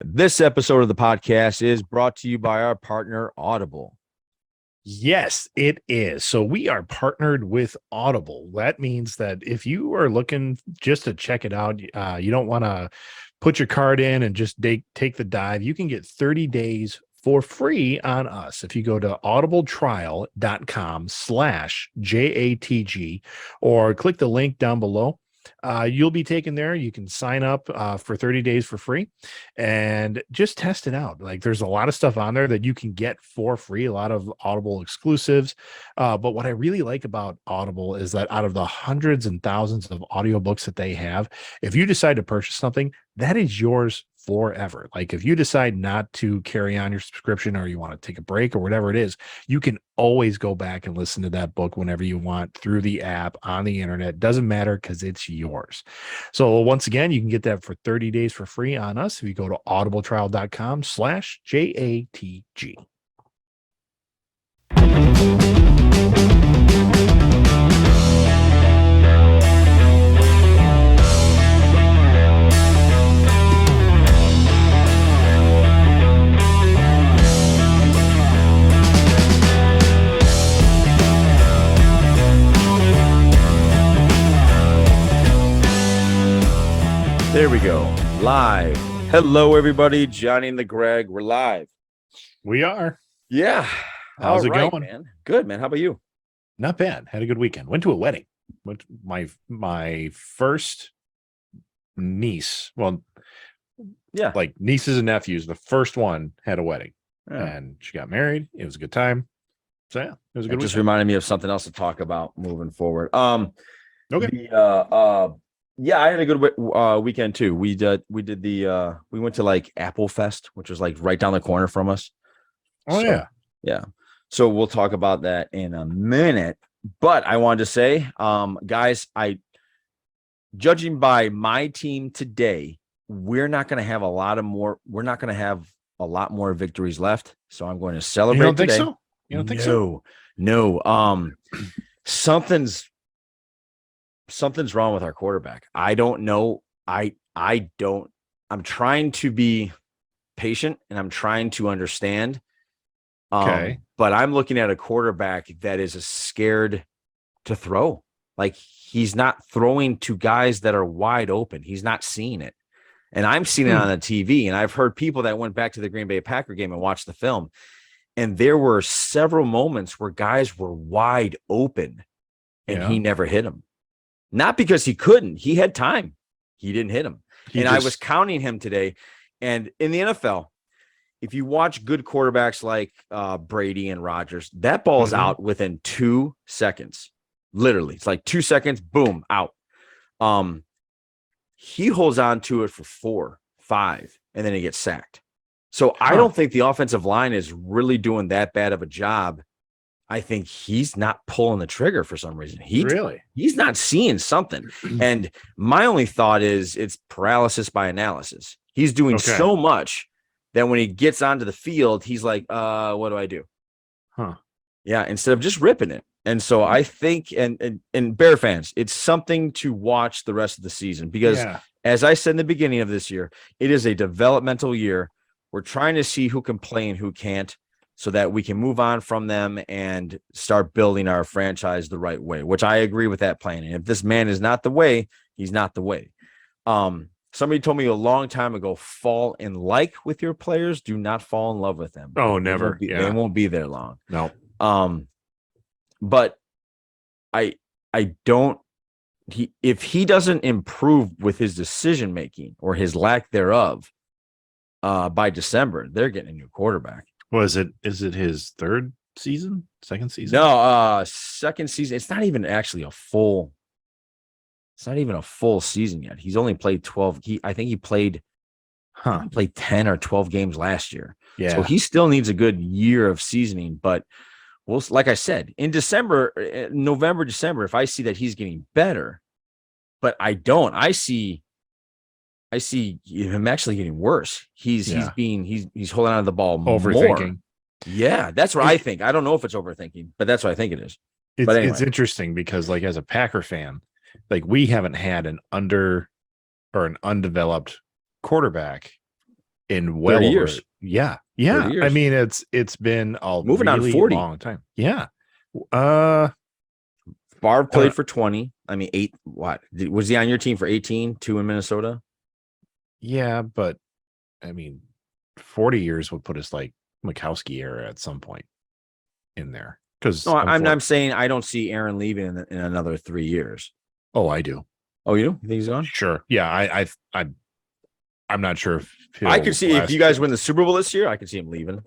This episode of the podcast is brought to you by our partner, Audible. Yes, it is. So we are partnered with Audible. That means that if you are looking just to check it out, you don't want to put your card in and just take the dive. You can get 30 days for free on us. If you go to audibletrial.com/JATG or click the link down below, you'll be taken there. You can sign up for 30 days for free and just test it out. Like there's a lot of stuff on there that you can get for free, a lot of Audible exclusives. But what I really like about Audible is that out of the hundreds and thousands of audiobooks that they have, if you decide to purchase something, that is yours forever. Like if you decide not to carry on your subscription or you want to take a break or whatever it is, you can always go back and listen to that book whenever you want through the app on the internet. Doesn't matter because it's yours. So once again, you can get that for 30 days for free on us if you go to audibletrial.com/JATG. There we go. Live. Hello, everybody. Johnny and the Greg. We're live. We are. Yeah. How's it going, man? Good, man. How about you? Not bad. Had a good weekend. Went to a wedding. Went my first niece. Well, Yeah. like nieces and nephews. The first one had a wedding, Yeah. and she got married. It was a good time. So yeah, it was a It good just weekend. reminded me of something else to talk about moving forward. Okay. Yeah, I had a good weekend too. We went to like Apple Fest, which was like right down the corner from us. Oh, So, yeah. yeah. So we'll talk about that in a minute. But I wanted to say, guys, judging by my team today, we're not going to have a lot more victories left. So I'm going to celebrate You don't today. think so? You don't think so? No. Something's wrong with our quarterback. I don't know. I'm trying to be patient and I'm trying to understand. Okay. But I'm looking at a quarterback that is scared to throw. Like he's not throwing to guys that are wide open. He's not seeing it. And I'm seeing it on the TV. And I've heard people that went back to the Green Bay Packer game and watched the film. And there were several moments where guys were wide open and he never hit them. Not because he couldn't. He had time. He didn't hit him. I was counting him today. And in the NFL, if you watch good quarterbacks like Brady and Rodgers, that ball is out within 2 seconds. Literally. It's like 2 seconds, boom, out. He holds on to it for 4, 5, and then he gets sacked. So I don't think the offensive line is really doing that bad of a job. I think he's not pulling the trigger for some reason. He's not seeing something. And my only thought is it's paralysis by analysis. He's doing so much that when he gets onto the field, he's like, what do I do? Yeah, instead of just ripping it. And so I think, and Bear fans, it's something to watch the rest of the season because as I said in the beginning of this year, it is a developmental year. We're trying to see who can play and who can't, so that we can move on from them and start building our franchise the right way, which I agree with that plan. And if this man is not the way, he's not the way. Somebody told me a long time ago, fall in like with your players, do not fall in love with them. Oh, never. They won't be there long. No. But I don't, if he doesn't improve with his decision-making or his lack thereof, by December, they're getting a new quarterback. Is it his second season? No, second season. It's not even actually a full season yet. He's only played 12. I think he played 10 or 12 games last year. Yeah. So he still needs a good year of seasoning. But like I said, in November, December, if I see that he's getting better, but I don't, I see him actually getting worse. He's holding on to the ball overthinking. More. Yeah, that's what I think. I don't know if it's overthinking, but that's what I think it is. It's interesting because, like, as a Packer fan, like, we haven't had an undeveloped quarterback in well 30 over years. yeah. 30 I years. mean, it's been a Moving on really 40. long time. Yeah. Uh Favre I don't played for 20. I mean, was he on your team for 18? 2 in Minnesota. yeah, but I mean 40 years would put us like Mikowski era at some point in there. Because No, I'm saying I don't see Aaron leaving in another 3 years. oh, I do. Oh, you do? You think he's gone? Sure. Yeah, I'm not sure if I could see if last you guys year. win the Super Bowl this year, I could see him leaving.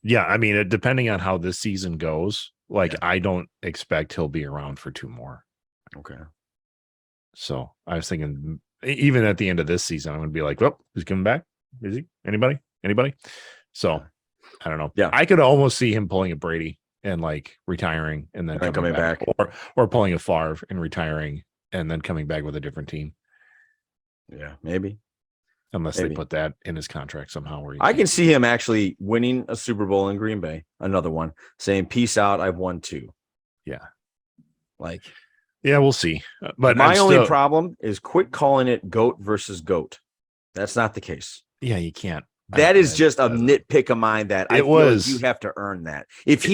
Yeah, I mean, depending on how this season goes, like Yeah. I don't expect he'll be around for 2 more. Okay. So I was thinking, even at the end of this season, I'm going to be like, well, who's coming back? Is he? Anybody? So I don't know. Yeah. I could almost see him pulling a Brady and like retiring and then coming back. Or pulling a Favre and retiring and then coming back with a different team. Yeah, maybe. Unless they put that in his contract somehow. Where I can see him actually winning a Super Bowl in Green Bay, another one, saying, peace out, I've won 2. Yeah. Like, yeah, we'll see. But my only problem is quit calling it GOAT versus GOAT. That's not the case. Yeah, you can't. That is just a nitpick of mine that I feel like you have to earn that. If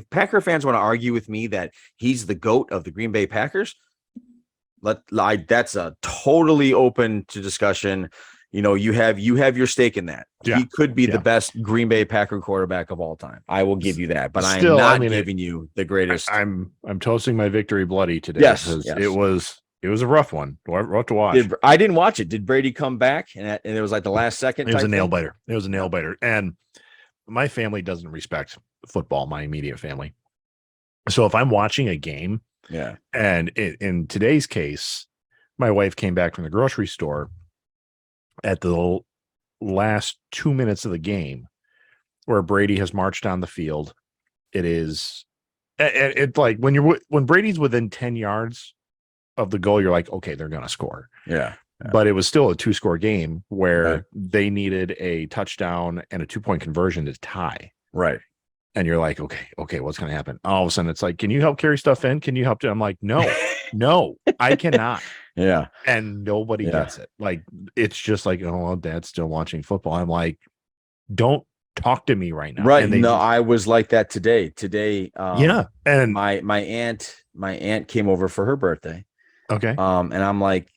Packer fans want to argue with me that he's the GOAT of the Green Bay Packers, that's a totally open to discussion. You know, you have your stake in that. Yeah. He could be the best Green Bay Packer quarterback of all time. I will give you that, but Still, I'm not giving you the greatest. I'm toasting my victory bloody today. Yes. It was a rough one. Rough to watch. I didn't watch it. Did Brady come back and it was like the last second? It was a nail biter. It was a nail biter. And my family doesn't respect football, my immediate family. So if I'm watching a game, yeah. And in today's case, my wife came back from the grocery store at the last 2 minutes of the game where Brady has marched on the field. It's like when Brady's within 10 yards of the goal, you're like, okay, they're going to score. Yeah. But it was still a 2-score game where they needed a touchdown and a 2-point conversion to tie. Right. And you're like, okay, what's going to happen? All of a sudden, it's like, can you help carry stuff in? Can you help? I'm like, no, I cannot. Yeah. And nobody gets it. Like, it's just like, oh, well, Dad's still watching football. I'm like, don't talk to me right now. Right. And I was like that today. And my aunt came over for her birthday. Okay. And I'm like,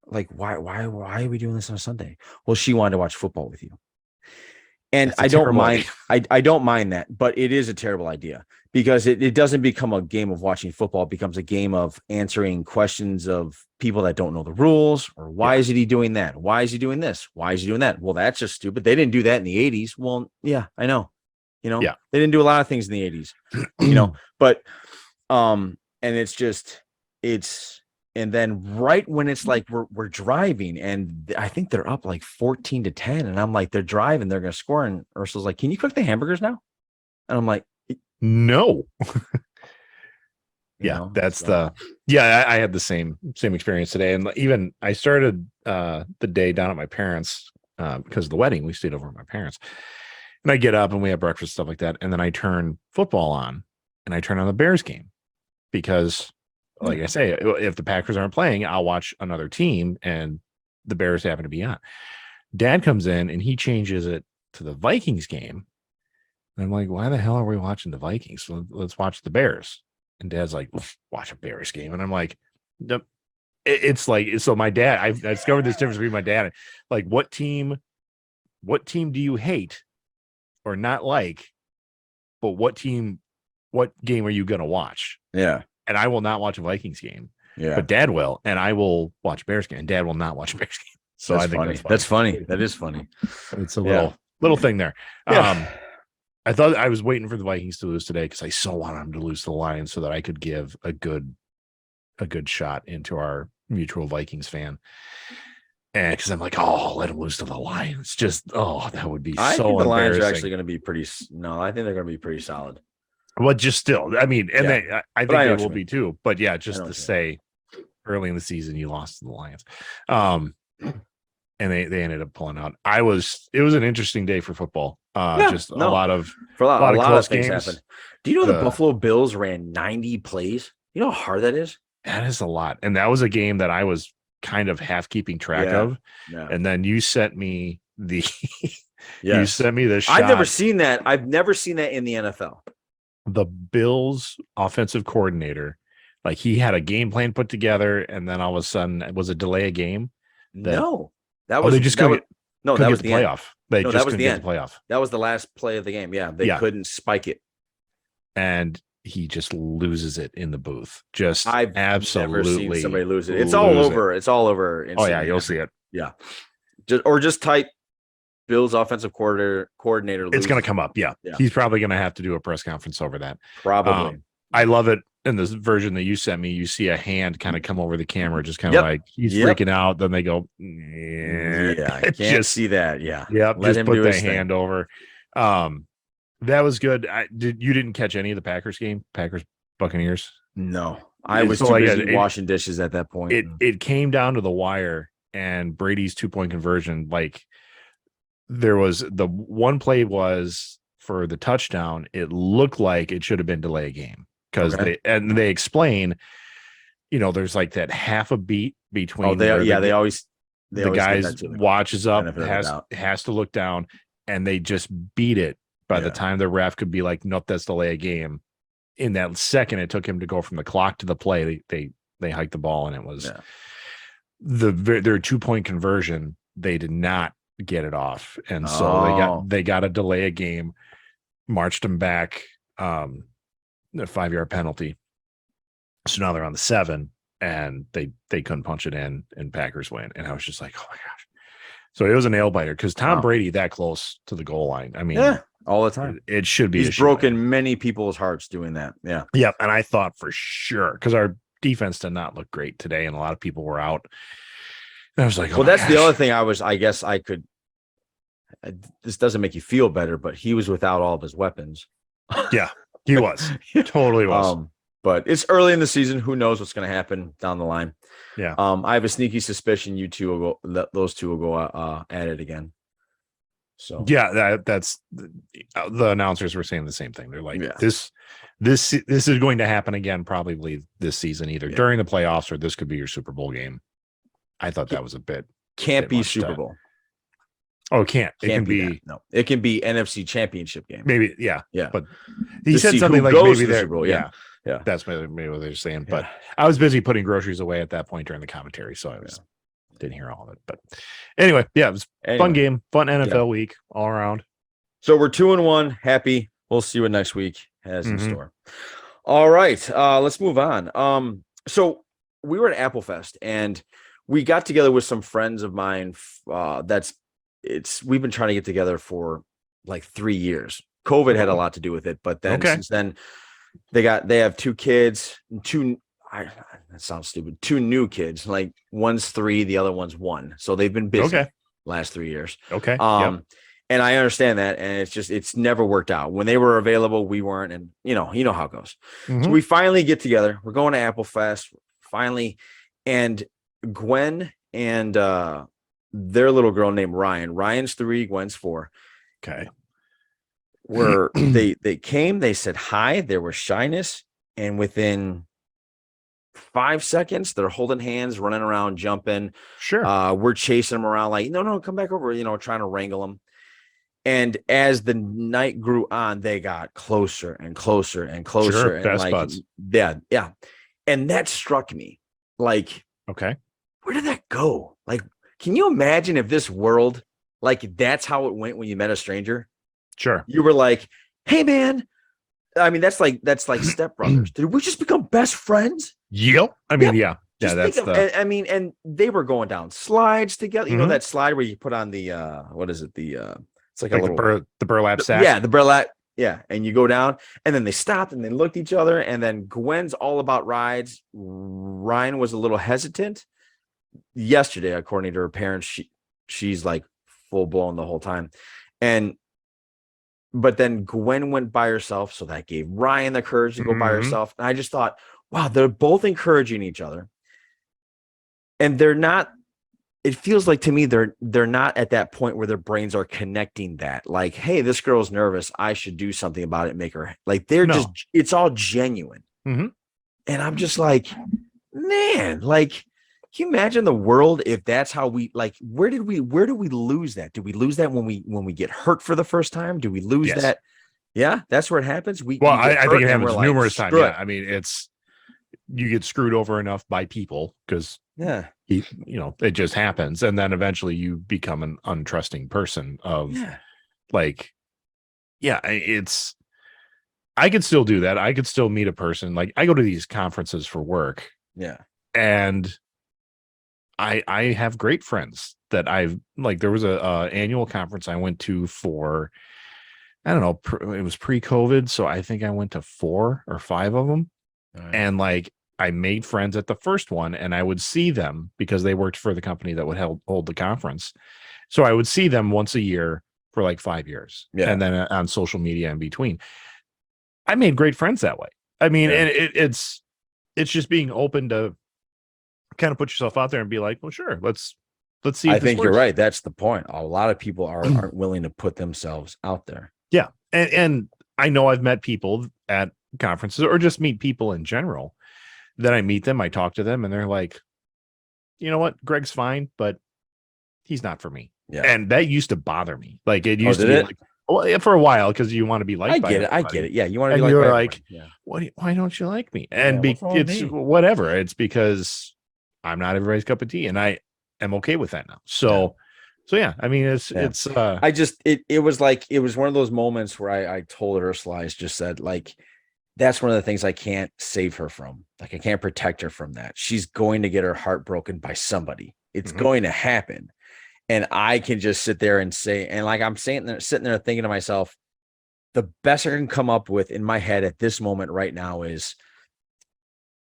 why are we doing this on a Sunday? Well, she wanted to watch football with you. And I don't mind. I don't mind that, but it is a terrible idea because it doesn't become a game of watching football. It becomes a game of answering questions of people that don't know the rules, or why is he doing that? Why is he doing this? Why is he doing that? Well, that's just stupid. They didn't do that in the 80s. Well, yeah, I know. They didn't do a lot of things in the 80s, but and and then right when it's like we're driving and I think they're up like 14-10 and I'm like, they're driving, they're going to score. And Ursula's like, can you cook the hamburgers now? And I'm like, no. I had the same experience today. And even I started the day down at my parents because of the wedding. We stayed over at my parents. And I get up and we have breakfast, stuff like that. And then I turn football on and I turn on the Bears game because, like I say, if the Packers aren't playing, I'll watch another team and the Bears happen to be on. Dad comes in and he changes it to the Vikings game. And I'm like, why the hell are we watching the Vikings? So let's watch the Bears. And Dad's like, watch a Bears game. And I'm like, it's like, so my dad, I discovered this difference between my dad. Like, what team do you hate or not like? But what game are you going to watch? Yeah. And I will not watch a Vikings game. Yeah. But Dad will. And I will watch a Bears game. And Dad will not watch a Bears game. So that's I think funny. That's funny. That is funny. It's a little thing there. Yeah. I thought I was waiting for the Vikings to lose today because I so wanted them to lose to the Lions so that I could give a good shot into our mutual Vikings fan. And because I'm like, oh, let them lose to the Lions. Just, that would be I so think the Lions embarrassing. are actually going to be I think they're going to be pretty solid. But just still, I mean, and I think they will be too. But yeah, just to say early in the season, you lost to the Lions. And they ended up pulling out. It was an interesting day for football. A lot of things happened. Do you know the Buffalo Bills ran 90 plays? You know how hard that is? That is a lot. And that was a game that I was kind of half keeping track Yeah. of. Yeah. And then you sent me the you Yes. sent me the shot. I've never seen that. I've never seen that in the NFL. The Bills offensive coordinator, like he had a game plan put together, and then all of a sudden it was a delay of game. No, that They was just that was no, couldn't that get was the the end. playoff. They No, just that was couldn't the get end. the playoff. That was the last play of the game. Yeah, they Yeah. couldn't spike it. And he just loses it in the booth. Just I've absolutely never seen somebody lose it. It's all over. It's all over. Oh yeah, Instagram. you'll see it. Yeah, just type Bills offensive coordinator. It's going to loses. come up. Yeah. Yeah. He's probably going to have to do a press conference over that. Probably. I love it. In this version that you sent me, you see a hand kind of come over the camera, just kind of like he's freaking out. Then they go, yeah, I can't see that. Yeah. Yep. Let just him put do the his hand thing. over. That was good. You didn't catch any of the Packers game, Packers Buccaneers? No, I was So, too like, busy washing dishes at that point. It came down to the wire, and Brady's 2-point conversion. Like, there was the one play was for the touchdown. It looked like it should have been delay a game because they explain, there's like that half a beat between. The guys watches up, has to look down, and they just beat it by the time the ref could be like, nope, that's delay a game. In that second, it took him to go from the clock to the play. They hiked the ball, and it was their 2-point conversion. They did not get it off, and so they got a delay a game, marched them back, a 5-yard penalty. So now they're on the 7, and they couldn't punch it in, and Packers win. And I was just like, oh my gosh. So it was a nail biter because Tom Brady that close to the goal line. I mean, all the time. It should be. He's broken many people's hearts doing that. Yeah. Yep. And I thought for sure, because our defense did not look great today, and a lot of people were out. And I was like, that's the other thing I guess I could. This doesn't make you feel better, but he was without all of his weapons. Yeah, he was. Totally was. But it's early in the season. Who knows what's going to happen down the line? Yeah. I have a sneaky suspicion those two will go at it again. So yeah, that's the announcers were saying the same thing. They're like, this is going to happen again, probably this season, either during the playoffs or this could be your Super Bowl game. I thought that was a bit. Can't be Super Bowl. Oh, it can't. It can be. No, it can be NFC Championship game. Maybe. Yeah. Yeah. But he said something like maybe they're. Yeah. That's maybe what they're saying. But I was busy putting groceries away at that point during the commentary, so I didn't hear all of it. But anyway, it was fun game, fun NFL week all around. So we're 2-1, happy. We'll see what next week has in store. All right, let's move on. So we were at Apple Fest, and we got together with some friends of mine. We've been trying to get together for like 3 years. COVID had a lot to do with it, but then since then they have 2 kids, that sounds stupid. 2 new kids, like one's 3, the other one's 1. So they've been busy last 3 years. Okay. And I understand that. And it's never worked out. When they were available, we weren't. And you know how it goes. So we finally get together. We're going to Apple Fest finally. And Gwen and their little girl named Ryan. Ryan's 3, Gwen's 4. Okay. They came, they said hi, there was shyness, and within 5 seconds they're holding hands, running around, jumping. Sure. We're chasing them around like, no, come back over, trying to wrangle them. And as the night grew on, they got closer and closer and closer. Sure. And best buds. Yeah. And that struck me like, okay, where did that go? Like, can you imagine if this world, like, that's how it went when you met a stranger? Sure. You were like, hey man, I mean, that's like stepbrothers. Did we just become best friends? Yep. I mean, yeah. That's and they were going down slides together. You know that slide where you put on the what is it? It's like a little the burlap sack. Yeah, the burlap. Yeah, and you go down, and then they stopped and they looked at each other, and then Gwen's all about rides. Ryan was a little hesitant yesterday, according to her parents. She's like full blown the whole time, but then Gwen went by herself, so that gave Ryan the courage to go by herself. And I just thought, wow, they're both encouraging each other, and they're not. It feels like to me they're not at that point where their brains are connecting that. Like, hey, this girl's nervous. I should do something about it and make her like just. It's all genuine, and I'm just like, man, like Can you imagine the world if that's how we like? Where do we lose that? Do we lose that when we get hurt for the first time? Do we lose Yes. that? Yeah, that's where it happens. Well, We get I think hurt it and we're happens like, numerous times. screw it. Yeah. I mean, you get screwed over enough by people because Yeah, it just happens. And then eventually you become an untrusting person of yeah, like, yeah, I could still do that. I could still meet a person. Like I go to these conferences for work yeah, and I have great friends that I've like, there was a annual conference I went to for, I don't know, it was pre-COVID. So I think I went to 4 or 5 of them. right. And like, I made friends at the first one and I would see them because they worked for the company that would hold the conference. So I would see them once a year for like 5 years. Yeah. And then on social media in between. I made great friends that way. I mean, Yeah. and it's just being open to kind of put yourself out there and be like, well, sure, let's see. I if this think you're works. right. That's the point. A lot of people aren't willing to put themselves out there. Yeah. And I know I've met people at conferences or just meet people in general. Then I meet them, I talk to them, and they're like, you know what, Greg's fine, but he's not for me. Yeah. And that used to bother me. Like it used to did be it? like, well, yeah, for a while, because you want to be liked. I by get it. I everybody. get it. Yeah, you want to And be you're like, like, yeah. why don't you like me? And what's wrong with it's me? whatever. It's because I'm not everybody's cup of tea, and I am okay with that now. So yeah, I mean, it's I just it was like it was one of those moments where I told Ursula, I just said like, that's one of the things I can't save her from. Like I can't protect her from that. She's going to get her heart broken by somebody. It's going to happen. And I can just sit there and say, and like I'm sitting there thinking to myself, the best I can come up with in my head at this moment right now is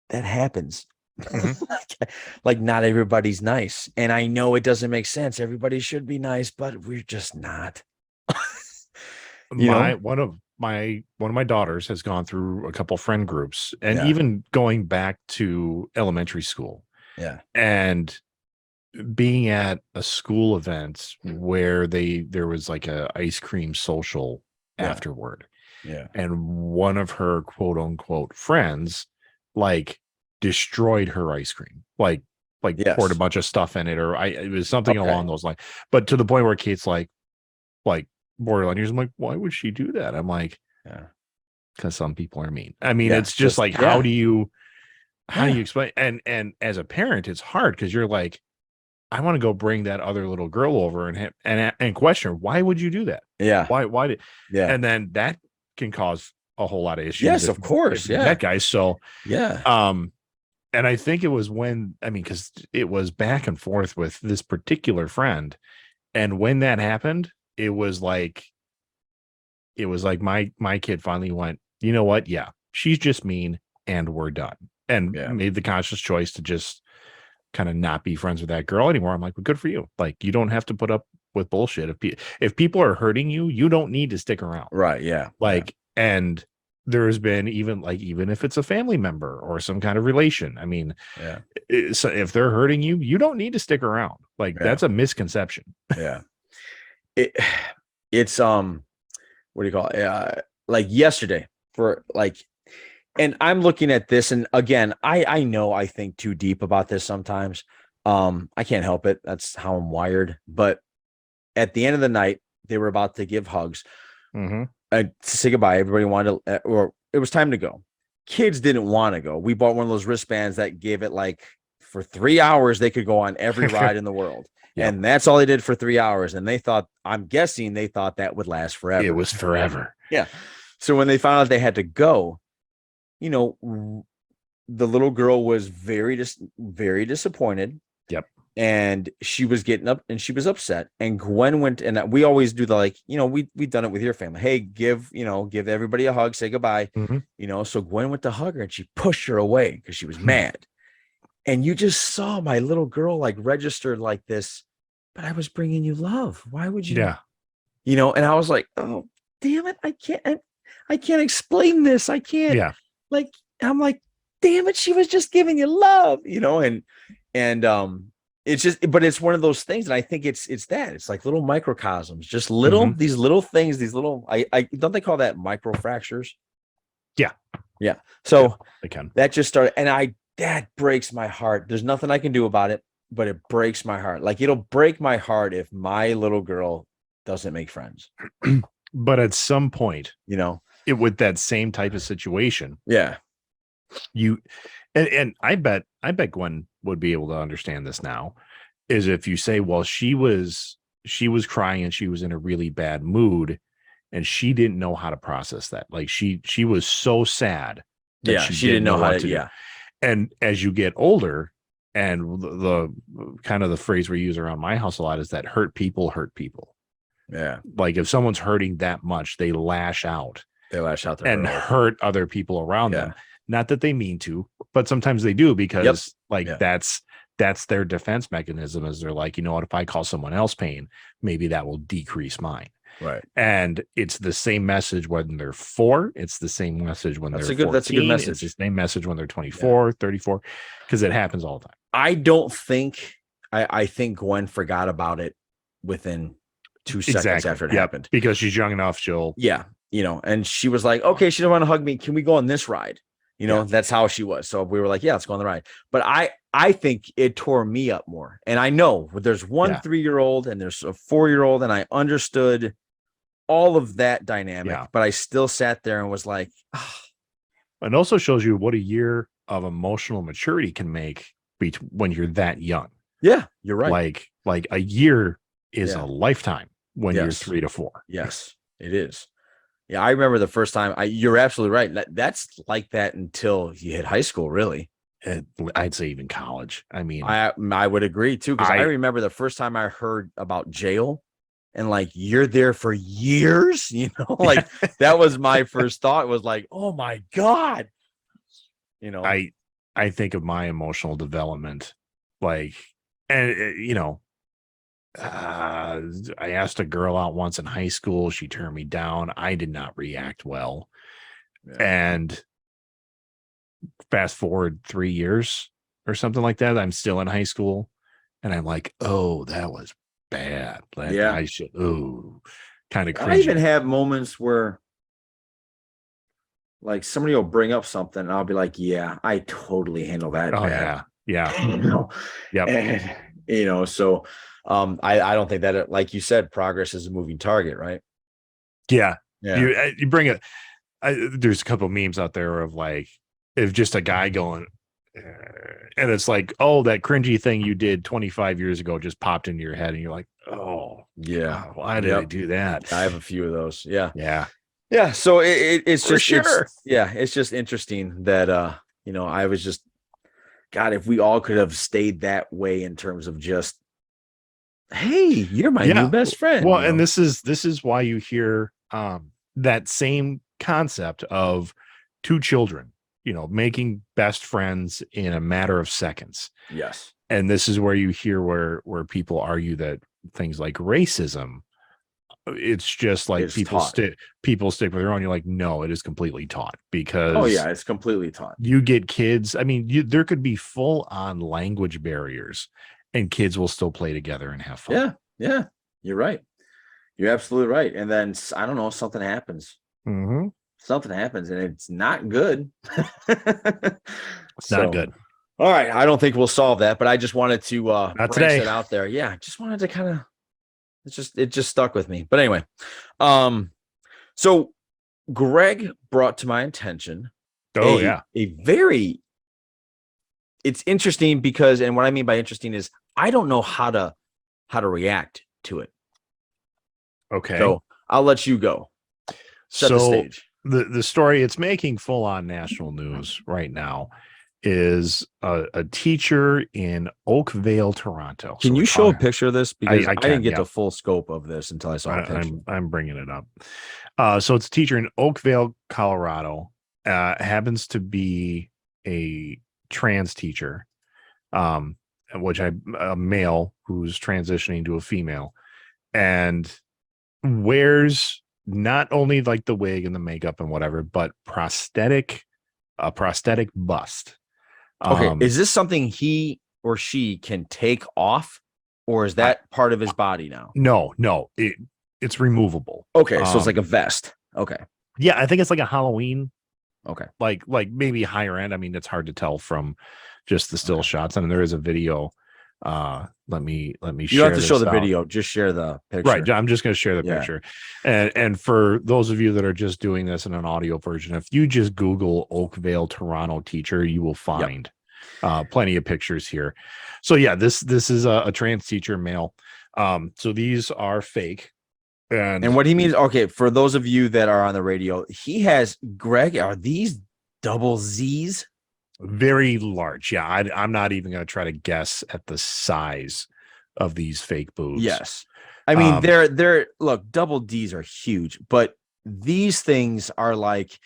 that happens. Like not everybody's nice. And I know it doesn't make sense. Everybody should be nice, but we're just not. One of my daughters has gone through a couple friend groups and even going back to elementary school. Yeah. And being at a school event where there was like a ice cream social afterward. Yeah. And one of her quote unquote friends like destroyed her ice cream. Like poured a bunch of stuff in it, or it was something along those lines. But to the point where Kate's like borderline years. I'm like, why would she do that? I'm like, because some people are mean. I mean, it's just like, how do you explain? And as a parent, it's hard because you're like, I want to go bring that other little girl over and question her, why would you do that? Yeah. Why did? Yeah. And then that can cause a whole lot of issues. Yes, of course. Yeah. That guy. So yeah. And I think it was because it was back and forth with this particular friend. And when that happened, it was like my kid finally went, you know what? Yeah, she's just mean and we're done. And made the conscious choice to just kind of not be friends with that girl anymore. I'm like, well, good for you. Like, you don't have to put up with bullshit. If people are hurting you, you don't need to stick around. Right. Yeah. And there's been even if it's a family member or some kind of relation, I mean, if they're hurting you, you don't need to stick around. Like that's a misconception. Yeah. It's what do you call it? Like yesterday for like, and I'm looking at this, and again, I know I think too deep about this sometimes. I can't help it. That's how I'm wired. But at the end of the night, they were about to give hugs. To say goodbye. Everybody wanted to, or it was time to go. Kids didn't want to go. We bought one of those wristbands that gave it like for 3 hours, they could go on every ride in the world. And that's all they did for 3 hours. And I'm guessing they thought that would last forever. It was forever. Yeah. So when they found out they had to go, the little girl was very disappointed. Yep. And she was getting up and she was upset. And Gwen went, and we always do we've done it with your family. Hey, give everybody a hug, say goodbye. So Gwen went to hug her and she pushed her away because she was mad. And you just saw my little girl like registered like this, but I was bringing you love. Why would you? Yeah. And I was like, oh, damn it. I can't explain this. I can't. Yeah. Like, I'm like, damn it. She was just giving you love, and it's just, but it's one of those things. And I think it's like little microcosms, just these little things, these little, I don't they call that microfractures? Yeah. Yeah. So they can. That just started. And that breaks my heart. There's nothing I can do about it. but it breaks my heart. Like it'll break my heart if my little girl doesn't make friends. But at some point, You know? with that same type of situation, Yeah. you and I bet Gwen would be able to understand this now, is if you say, well, she was crying and she was in a really bad mood and she didn't know how to process that. Like she was so sad that Yeah. She didn't know how to, do. And as you get older, and the kind of the phrase we use around my house a lot is that hurt people hurt people. Yeah. Like if someone's hurting that much, they lash out. They lash out and hurt other people around them. Not that they mean to, but sometimes they do, because that's their defense mechanism. Is they're like, you know what, if I cause someone else pain, maybe that will decrease mine. Right. And it's the same message when they're 4. It's the same message when they're 14. That's a good message. It's the same message when they're 24, 34, because it happens all the time. I don't think I think Gwen forgot about it within 2 seconds after it happened. Because she's young enough, she'll and she was like, okay, she didn't want to hug me. Can we go on this ride? That's how she was. So we were like, yeah, let's go on the ride. But I think it tore me up more. And I know there's one 3-year-old and there's a 4-year-old, and I understood all of that dynamic, but I still sat there and was like, And also shows you what a year of emotional maturity can make when you're that young. Yeah, you're right. Like a year is a lifetime when you're 3 to 4. Yes, it is. Yeah, I remember the first time. You're absolutely right. That's like that until you hit high school, really. I'd say even college. I mean, I would agree too, because I remember the first time I heard about jail, and like you're there for years. Like that was my first thought. Was like, oh my God. I think of my emotional development, like, and I asked a girl out once in high school. She turned me down. I did not react well. Yeah. And fast forward 3 years or something like that, I'm still in high school, and I'm like, oh, that was bad. I should, kind of cringy. I even have moments where like somebody will bring up something and I'll be like, yeah, I totally handle that. Oh, bad. Yeah. Yep. So I don't think that, like you said, progress is a moving target, right? Yeah. You bring it. There's a couple of memes out there of like, if just a guy going, and it's like, oh, that cringy thing you did 25 years ago just popped into your head, and you're like, oh yeah, why did I do that? I have a few of those. Yeah. So it's just sure. It's just interesting that I was just, God, if we all could have stayed that way in terms of just, hey, you're my new best friend. Well, and this is why you hear that same concept of 2 children, making best friends in a matter of seconds. Yes. And this is where you hear where people argue that things like racism, it's just like people stick with their own. You're like, no, it is completely taught, because it's completely taught. You get kids. I mean, there could be full on language barriers, and kids will still play together and have fun. Yeah. You're right. You're absolutely right. And then I don't know, something happens. Mm-hmm. Something happens and it's not good. It's not good. All right. I don't think we'll solve that, but I just wanted to branch it out there. Yeah. Just wanted to kind of, it just stuck with me. But anyway, so Greg brought to my attention. It's interesting because, and what I mean by interesting is I don't know how to react to it. Okay. So I'll let you go. Set the stage. The story, it's making full on national news right now, is a teacher in Oakville, Toronto. Can you show a picture of this? Because I didn't get the full scope of this until I saw a picture. I'm bringing it up. So it's a teacher in Oakville, Colorado, happens to be a trans teacher, which a male who's transitioning to a female, and wears not only like the wig and the makeup and whatever, but a prosthetic bust. Okay. Is this something he or she can take off, or is that part of his body now? No, it's removable. Okay. So it's like a vest. Okay. Yeah. I think it's like a Halloween. Okay. Like maybe higher end. I mean, it's hard to tell from just the still shots. And there is a video Let me You don't have share to show this the out. video. Just share the picture. Right. I'm just going to share the Yeah. picture. And for those of you that are just doing this in an audio version, if you just Google Oakville, Toronto teacher, you will find plenty of pictures here. So yeah, this is a trans teacher, male. So these are fake. And what he means, okay, for those of you that are on the radio, he has, Greg, are these double Z's? Very large. Yeah, I'm not even going to try to guess at the size of these fake boobs. Yes. I mean, they're look, double D's are huge, but these things are like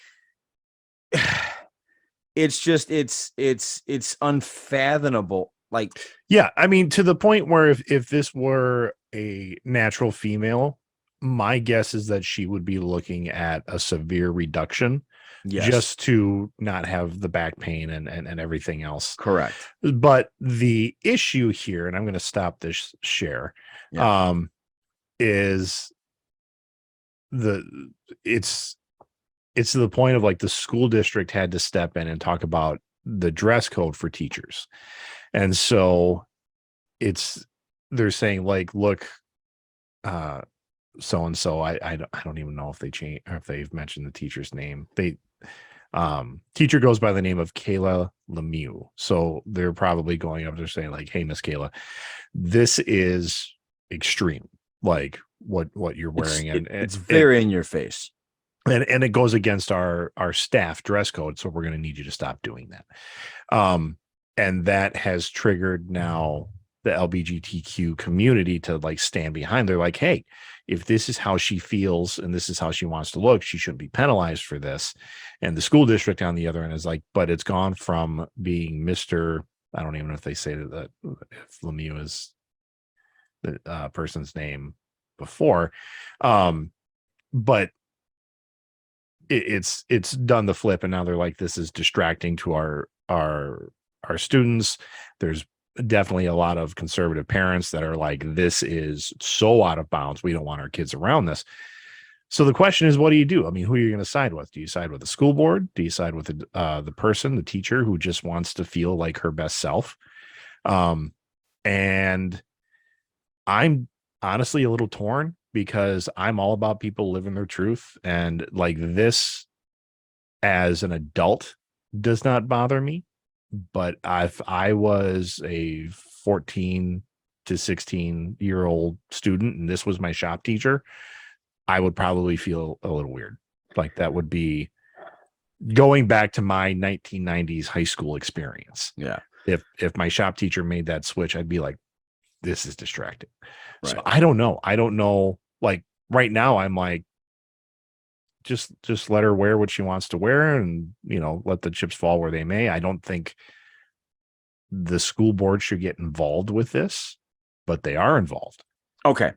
it's just it's unfathomable. Like, yeah, I mean, to the point where if this were a natural female, my guess is that she would be looking at a severe reduction yes, just to not have the back pain and everything else. correct. But the issue here, and I'm going to stop this share, is it's to the point of like the school district had to step in and talk about the dress code for teachers. And so they're saying like, look, so and so, I don't even know if they change or if they've mentioned the teacher's name. Teacher goes by the name of Kayla Lemieux. So they're probably going up there saying like, hey, Miss Kayla, this is extreme. Like what you're wearing. It's very in your face. And it goes against our staff dress code. So we're going to need you to stop doing that. And that has triggered now the LGBTQ community to like stand behind. They're like, hey, if this is how she feels and this is how she wants to look, she shouldn't be penalized for this. And the school district on the other end is like, but it's gone from being Mr. I don't even know if they say that if Lemieux is the person's name before. But it's done the flip, and now they're like, this is distracting to our students. There's definitely a lot of conservative parents that are like, this is so out of bounds. We don't want our kids around this. So the question is, what do you do? I mean, who are you going to side with? Do you side with the school board? Do you side with the person, the teacher who just wants to feel like her best self? And I'm honestly a little torn because I'm all about people living their truth. And like this as an adult does not bother me. But if I was a 14 to 16-year-old student and this was my shop teacher, I would probably feel a little weird. Like that would be going back to my 1990s high school experience. Yeah. If my shop teacher made that switch, I'd be like, this is distracting. Right. So I don't know. Like right now, I'm like, just let her wear what she wants to wear and, let the chips fall where they may. I don't think the school board should get involved with this, but they are involved. Okay.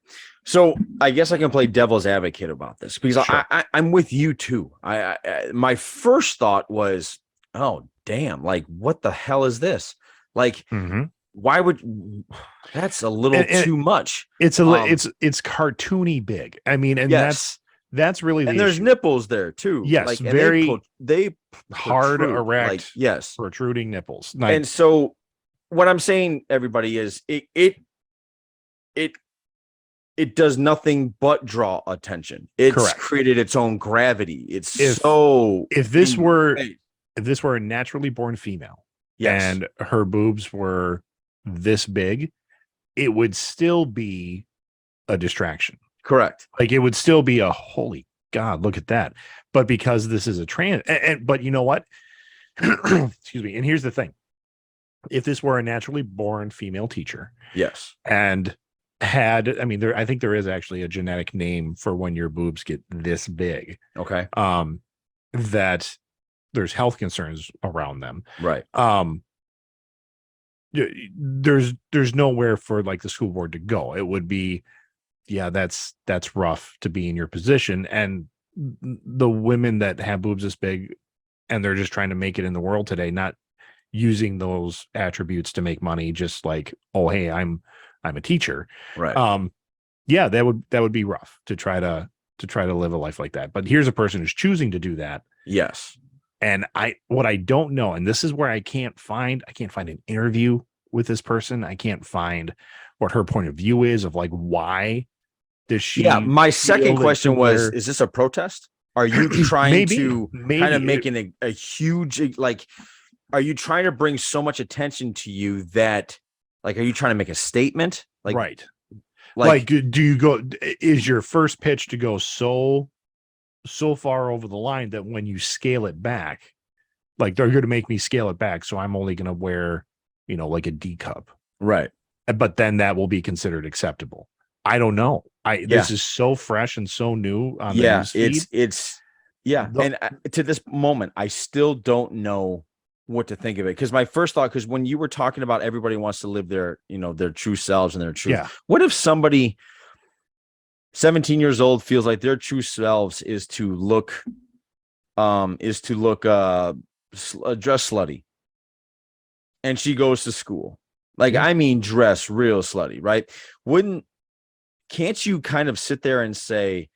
So I guess I can play devil's advocate about this because Sure. I'm with you too. My first thought was, oh, damn, like what the hell is this? Like, why would that's a little too much. It's it's cartoony big. I mean, and yes. that's really and there's issue. Nipples there too. Yes, like very they hard, protrude, erect, like, yes, protruding nipples. Like, and so what I'm saying, everybody, is it does nothing but draw attention. It's correct. created its own gravity. It's if this were a naturally born female, yes, and her boobs were this big, it would still be a distraction. Correct. Like it would still be a holy God, look at that. But because this is a trans, but you know what? Excuse me. And here's the thing: if this were a naturally born female teacher, yes, and I think there is actually a genetic name for when your boobs get this big. Okay. That there's health concerns around them. Right. There's nowhere for like the school board to go. It would be, yeah, that's rough to be in your position. And the women that have boobs this big and they're just trying to make it in the world today, not using those attributes to make money, just like, oh, hey, I'm a teacher. Right. Yeah, that would be rough to try to live a life like that. But here's a person who's choosing to do that. Yes. And what I don't know, and this is where I can't find an interview with this person. I can't find what her point of view is of like, why does she? Yeah. My feel second that question was, where is this a protest? Are you trying to kind of maybe making a huge, like, are you trying to bring so much attention to you that, like, are you trying to make a statement? right. Like, Like, do you go, is your first pitch to go so far over the line that when you scale it back, like they're going to make me scale it back. So I'm only going to wear, like a D cup. right. But then that will be considered acceptable. I don't know. This is so fresh and so new on the news feed. Yeah. And to this moment, I still don't know what to think of it. Because my first thought, because when you were talking about everybody wants to live their, their true selves and their truth. Yeah. What if somebody 17 years old feels like their true selves is to look dress slutty, and she goes to school? Like, Yeah. I mean, dress real slutty, right? Can't you kind of sit there and say,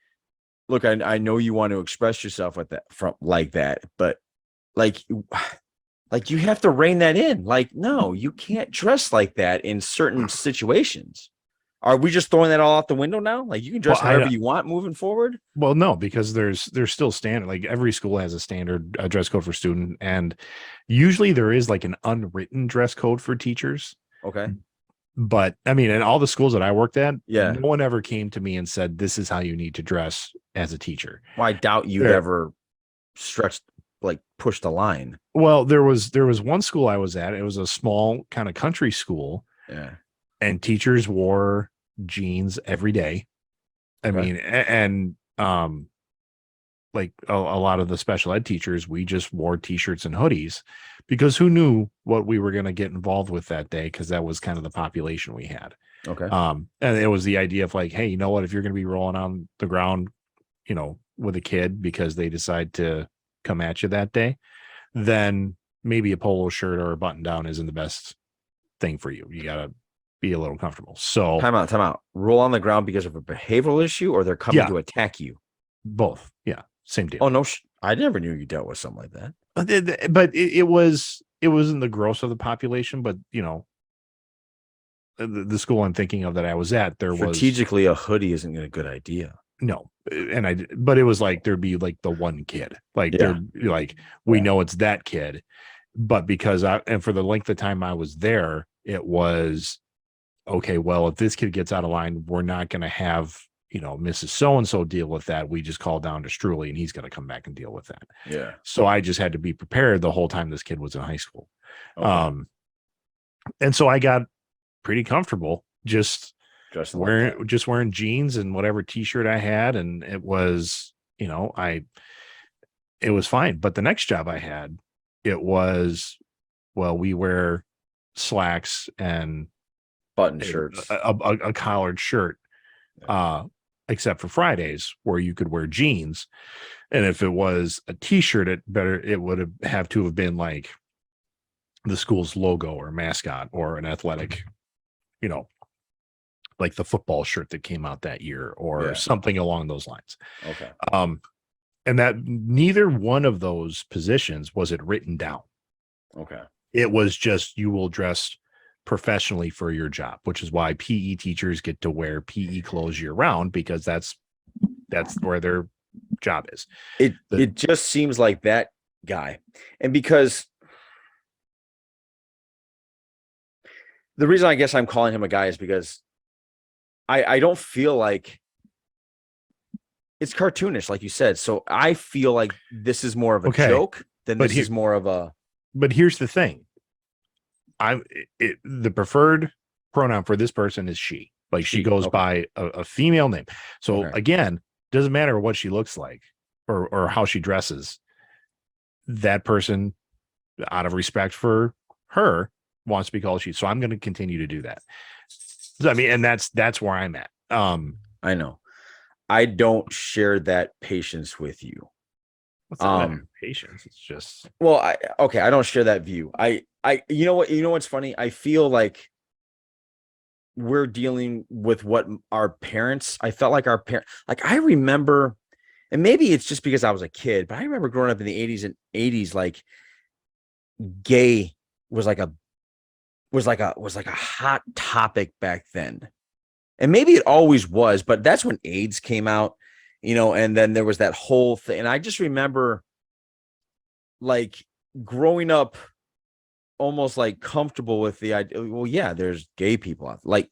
look, I know you want to express yourself with that like that, but like you have to rein that in. Like, no, you can't dress like that in certain situations. Are we just throwing that all out the window now? Like, you can dress however you want moving forward? Well, no, because there's still standard. Like every school has a standard dress code for student, and usually there is like an unwritten dress code for teachers. Okay. But I mean, in all the schools that I worked at, yeah, no one ever came to me and said, this is how you need to dress as a teacher. Well, I doubt you'd ever push the line. Well, there was one school I was at. It was a small kind of country school. Yeah. And teachers wore jeans every day. I mean, and like a lot of the special ed teachers, we just wore t-shirts and hoodies because who knew what we were going to get involved with that day, because that was kind of the population we had. Okay. And it was the idea of like, hey, you know what, if you're going to be rolling on the ground, with a kid because they decide to come at you that day, then maybe a polo shirt or a button down isn't the best thing for you. You got to be a little comfortable. So time out. Roll on the ground because of a behavioral issue, or they're coming to attack you? Both. Yeah. Same deal. Oh, no. I never knew you dealt with something like that. But it was in the gross of the population, but the school I'm thinking of that I was at, there was strategically a hoodie isn't a good idea. No. But it was like, there'd be like the one kid, like we know it's that kid, but because and for the length of time I was there, it was okay. Well, if this kid gets out of line, we're not going to have, Mrs. So-and-so deal with that. We just call down to Struley and he's going to come back and deal with that. Yeah. So I just had to be prepared the whole time this kid was in high school. Okay. And so I got pretty comfortable just wearing jeans and whatever t-shirt I had. And it was, it was fine. But the next job I had, it was, well, we wear slacks and button shirts, a collared shirt, except for Fridays where you could wear jeans. And if it was a t-shirt, it would have to have been like the school's logo or mascot or an athletic, like the football shirt that came out that year or something along those lines. Okay. And that neither one of those positions was it written down. Okay. It was just, you will dress professionally for your job, which is why PE teachers get to wear PE clothes year round, because that's where their job is. It just seems like that guy. And because the reason I guess I'm calling him a guy is because I don't feel like it's cartoonish, like you said. So I feel like this is more of a joke than this is more of a. But here's the thing. The preferred pronoun for this person is she. Like she goes by a female name. So again, doesn't matter what she looks like or how she dresses. That person, out of respect for her, wants to be called she. So I'm going to continue to do that. I mean, and that's where I'm at. I know. I don't share that patience with you. What's that patience? It's just I don't share that view. You know what's funny? I feel like we're dealing with what our parents, I felt like our parents, like I remember, and maybe it's just because I was a kid, but I remember growing up in the 80s, like gay was like a was like a hot topic back then. And maybe it always was, but that's when AIDS came out, and then there was that whole thing. And I just remember like growing up almost like comfortable with the idea. Well, yeah, there's gay people out like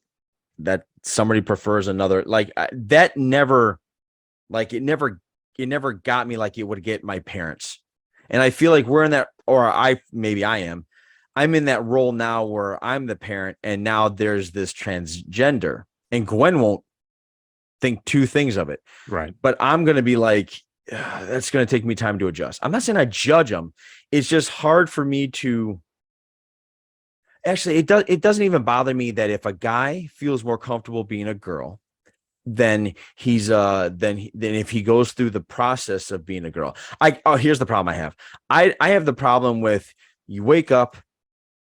that. Somebody prefers another, like that never, like it never got me like it would get my parents. And I feel like we're in that, or maybe I'm in that role now where I'm the parent, and now there's this transgender, and Gwen won't think two things of it. Right. But I'm going to be like, that's going to take me time to adjust. I'm not saying I judge them. It's just hard for me to actually, it doesn't even bother me that if a guy feels more comfortable being a girl, then then if he goes through the process of being a girl. Here's the problem I have. I have the problem with you wake up,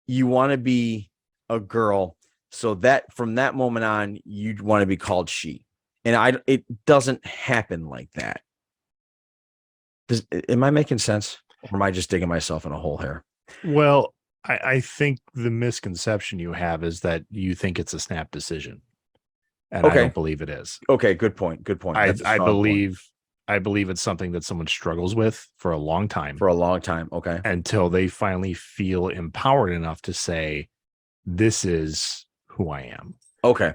you want to be a girl, so that from that moment on, you want to be called she. And it doesn't happen like that. Am I making sense? Or am I just digging myself in a hole here? Well, I think the misconception you have is that you think it's a snap decision. And I Okay. don't believe it is. Okay, good point. Good point. That's a I strong point. believe it's something that someone struggles with for a long time. For a long time. Okay. Until they finally feel empowered enough to say, this is who I am. Okay.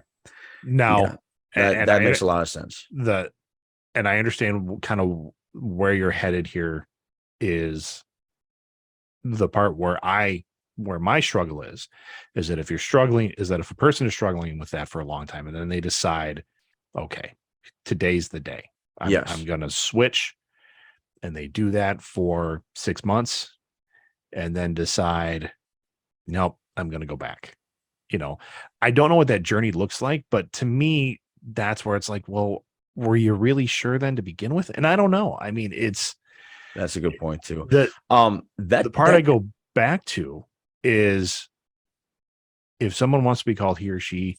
Now, yeah, that makes a lot of sense. And I understand kind of where you're headed here is the part where my struggle is that if if a person is struggling with that for a long time and then they decide, okay, today's the day. I'm going to switch, and they do that for 6 months and then decide, nope, I'm going to go back. I don't know what that journey looks like, but to me, that's where it's like, well, were you really sure then to begin with? And I don't know. I mean, that's a good point too. The part I go back to is if someone wants to be called he or she,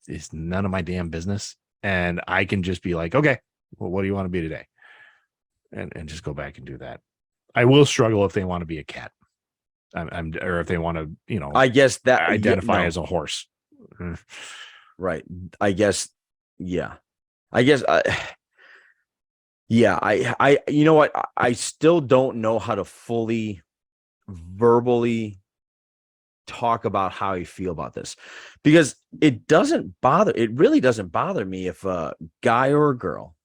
is none of my damn business. And I can just be like, okay, well, what do you want to be today? And just go back and do that. I will struggle if they want to be a cat. Or if they want to, I guess that identify as a horse. Right. I guess. Yeah. I guess. Yeah. you know what? I still don't know how to fully verbally talk about how I feel about this, because it really doesn't bother me if a guy or a girl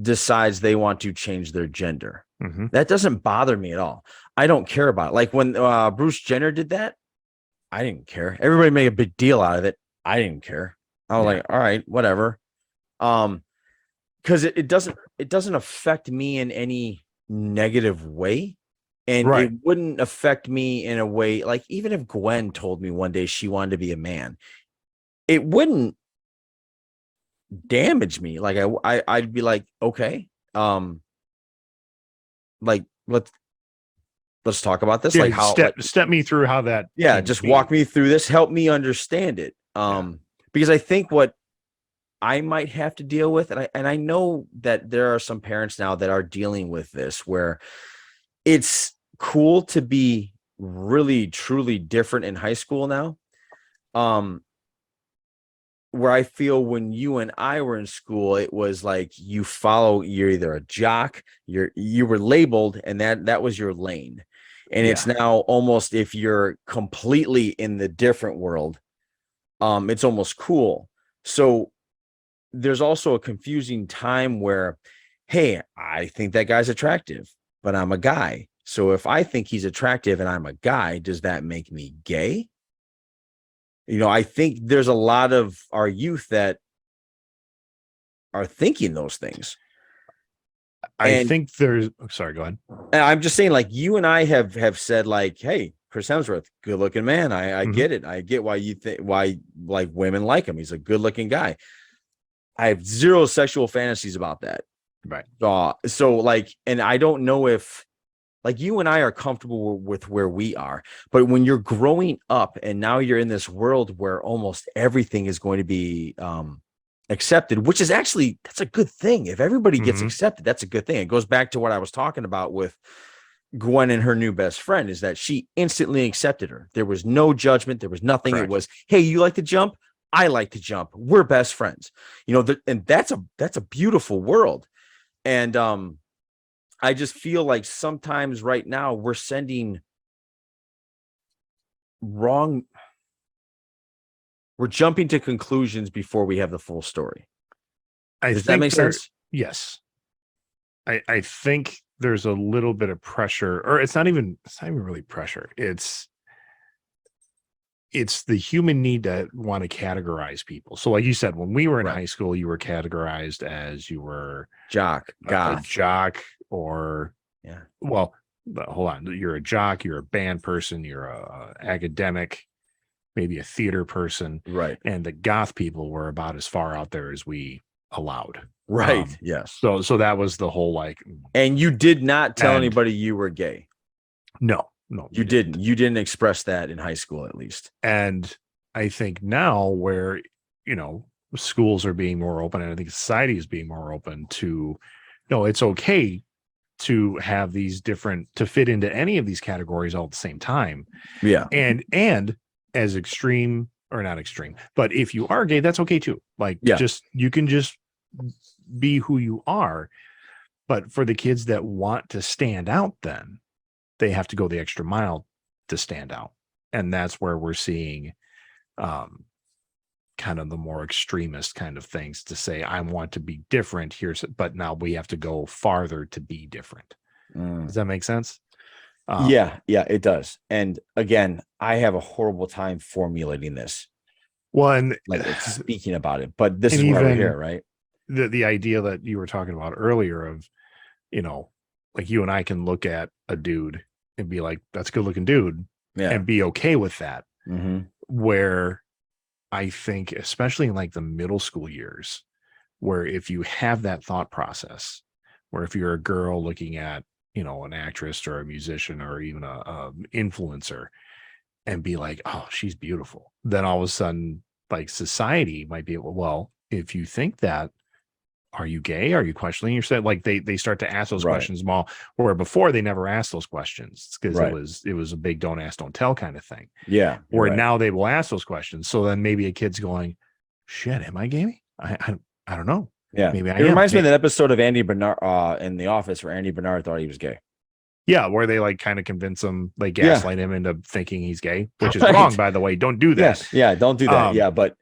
decides they want to change their gender. Mm-hmm. That doesn't bother me at all. I don't care about it. Like when Bruce Jenner did that, I didn't care. Everybody made a big deal out of it. I didn't care. I was like, all right, whatever. Because it doesn't affect me in any negative way. And it wouldn't affect me in a way, like even if Gwen told me one day she wanted to be a man, it wouldn't damage me. Like I'd be like, okay, like let's talk about this. Yeah, like how step me through how that. Yeah, just walk me through this. Help me understand it. Because I think what I might have to deal with, and I know that there are some parents now that are dealing with this, where it's cool to be really truly different in high school now. Where I feel when you and I were in school, it was like you're either a jock, you were labeled, and that was your lane. And it's now almost, if you're completely in the different world, it's almost cool. So there's also a confusing time where, hey, I think that guy's attractive, but I'm a guy. So if I think he's attractive and I'm a guy, does that make me gay? I think there's a lot of our youth that are thinking those things. Sorry, go ahead. And I'm just saying, like, you and I have said, like, hey, Chris Hemsworth, good looking man. I get it. I get why you think, why like women like him. He's a good looking guy. I have zero sexual fantasies about that. Right. So like, and I don't know if, like, you and I are comfortable with where we are, but when you're growing up and now you're in this world where almost everything is going to be accepted, which is actually, that's a good thing. If everybody gets accepted, that's a good thing. It goes back to what I was talking about with Gwen and her new best friend is that she instantly accepted her. There was no judgment. There was nothing. Correct. It was, hey, you like to jump? I like to jump. We're best friends. And that's a beautiful world. And I just feel like sometimes right now we're sending wrong. We're jumping to conclusions before we have the full story. Does that make sense? Yes. I think there's a little bit of pressure, or it's not even really pressure. It's the human need to want to categorize people. So like you said, when we were in high school, you were categorized as you were jock, goth, a jock, or well, hold on, you're a jock, you're a band person, you're a academic, maybe a theater person, right? And the goth people were about as far out there as we allowed, right? Yes. So that was the whole like. And you did not tell anybody you were gay. No, you didn't. You didn't express that in high school, at least. And I think now, where schools are being more open, and I think society is being more open to, no, it's okay to have these different, to fit into any of these categories all at the same time. Yeah. And as extreme, or not extreme, but if you are gay, that's okay too. Like, you can just be who you are. But for the kids that want to stand out, then they have to go the extra mile to stand out. And that's where we're seeing kind of the more extremist kind of things to say, I want to be different but now we have to go farther to be different. Does that make sense? Yeah, it does. And again, I have a horrible time formulating this. One, like speaking about it, but this is why we're here, right? The idea that you were talking about earlier of, like you and I can look at a dude and be like, that's a good looking dude, and be okay with that. Where I think, especially in like the middle school years, where if you have that thought process, where if you're a girl looking at, an actress or a musician or even a influencer and be like, oh, she's beautiful, then all of a sudden, like, society might be, well, if you think that, are you gay? Are you questioning yourself? Like they start to ask those questions more, where before they never asked those questions because it was a big don't ask, don't tell kind of thing. Yeah. Where now they will ask those questions. So then maybe a kid's going, shit, am I gay? I don't know. Yeah. Maybe it reminds me of that episode of Andy Bernard in The Office where Andy Bernard thought he was gay. Yeah, where they like kind of convince him, like gaslight him into thinking he's gay, which is wrong, by the way. Don't do that. Yes. Yeah, don't do that. But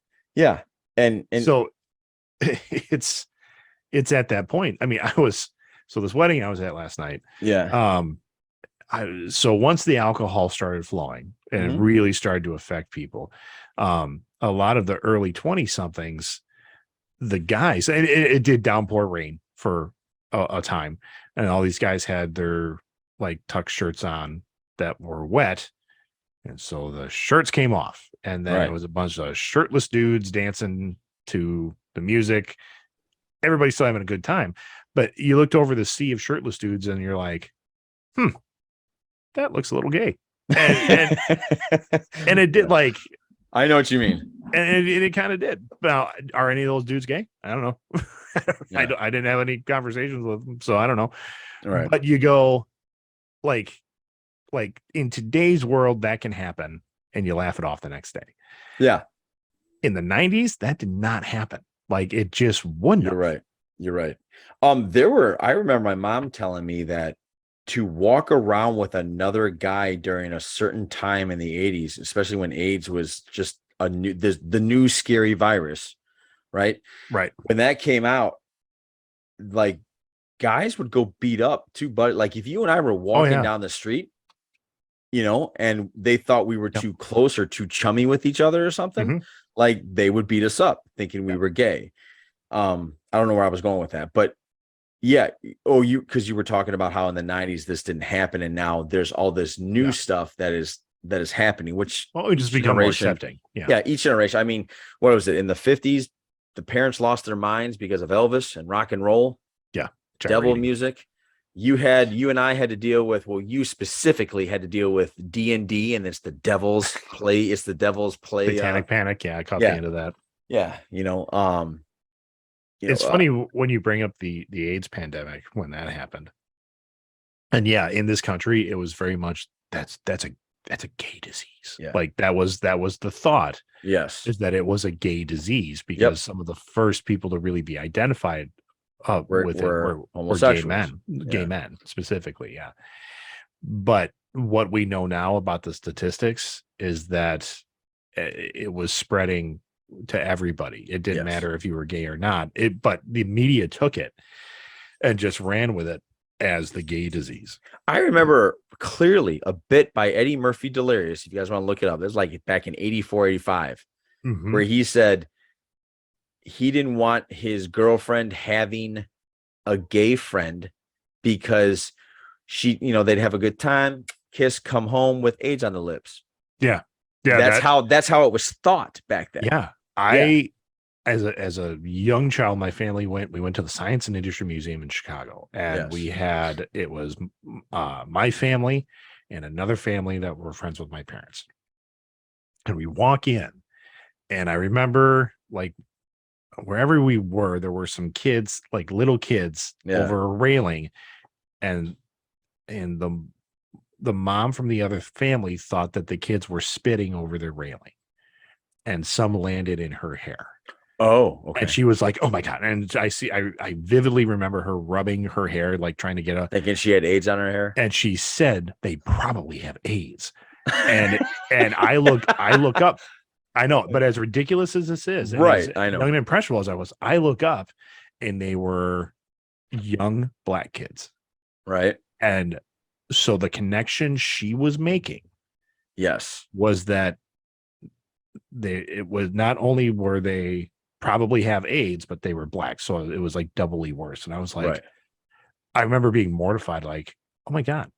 and so it's at that point. I mean, this wedding I was at last night. Yeah. So once the alcohol started flowing and it really started to affect people, a lot of the early 20 somethings, the guys, and it did downpour rain for a time, and all these guys had their like tuck shirts on that were wet. And so the shirts came off, and then it was a bunch of shirtless dudes dancing to the music. Everybody's still having a good time, but you looked over the sea of shirtless dudes and you're like, that looks a little gay. And it did, like, I know what you mean. And it kind of did. Now, are any of those dudes gay? I don't know. I didn't have any conversations with them, so I don't know. Right. But you go, like in today's world, that can happen, and you laugh it off the next day. Yeah. In the 90s, that did not happen. Like, it just wouldn't. You're right. I remember my mom telling me that to walk around with another guy during a certain time in the 80s, especially when AIDS was just the new scary virus, right? Right. When that came out, like, guys would go beat up too, but like if you and I were walking down the street, and they thought we were too close or too chummy with each other or something, like they would beat us up thinking we were gay. I don't know where I was going with that, but yeah. Because you were talking about how in the 90s this didn't happen, and now there's all this new stuff that is happening, which we just become more accepting. Yeah, each generation. I mean, what was it in the 50s? The parents lost their minds because of Elvis and rock and roll. Yeah, devil music. You and I had to deal with. Well, you specifically had to deal with D&D, and it's the devil's play. It's the devil's play. Satanic Panic. Yeah, I caught the end of that. Yeah, it's funny when you bring up the AIDS pandemic when that happened. And yeah, in this country, it was very much that's a gay disease. Yeah. Like that was the thought, Yes. is that it was a gay disease, Yep. because some of the first people to really be identified with it We're were gay homosexuals. Yeah. men specifically. Yeah. But what we know now about the statistics is that it was spreading to everybody. It didn't Yes. matter if you were gay or not. But the media took it and just ran with it as the gay disease. I remember clearly a bit by Eddie Murphy Delirious. If you guys want to look it up, there's like back in 84, 85, where he said he didn't want his girlfriend having a gay friend because she, they'd have a good time, kiss, come home with AIDS on the lips. Yeah. That's how it was thought back then. Yeah. As a young child, my family we went to the Science and Industry Museum in Chicago, and it was my family and another family that were friends with my parents. And we walk in, and I remember, like, wherever we were, there were some kids, like little kids, over a railing, and the mom from the other family thought that the kids were spitting over their railing, and some landed in her hair. Oh, okay. And she was like, "Oh my God." And I vividly remember her rubbing her hair, like trying to get thinking she had AIDS on her hair. And she said, "They probably have AIDS." And I look up. I know, but as ridiculous as this is, right? I know. Young and impressionable as I was, I look up, and they were young black kids, right? And so the connection she was making, was that it was not only were they probably have AIDS, but they were black, so it was like doubly worse. And I was like, I remember being mortified, like, oh my God.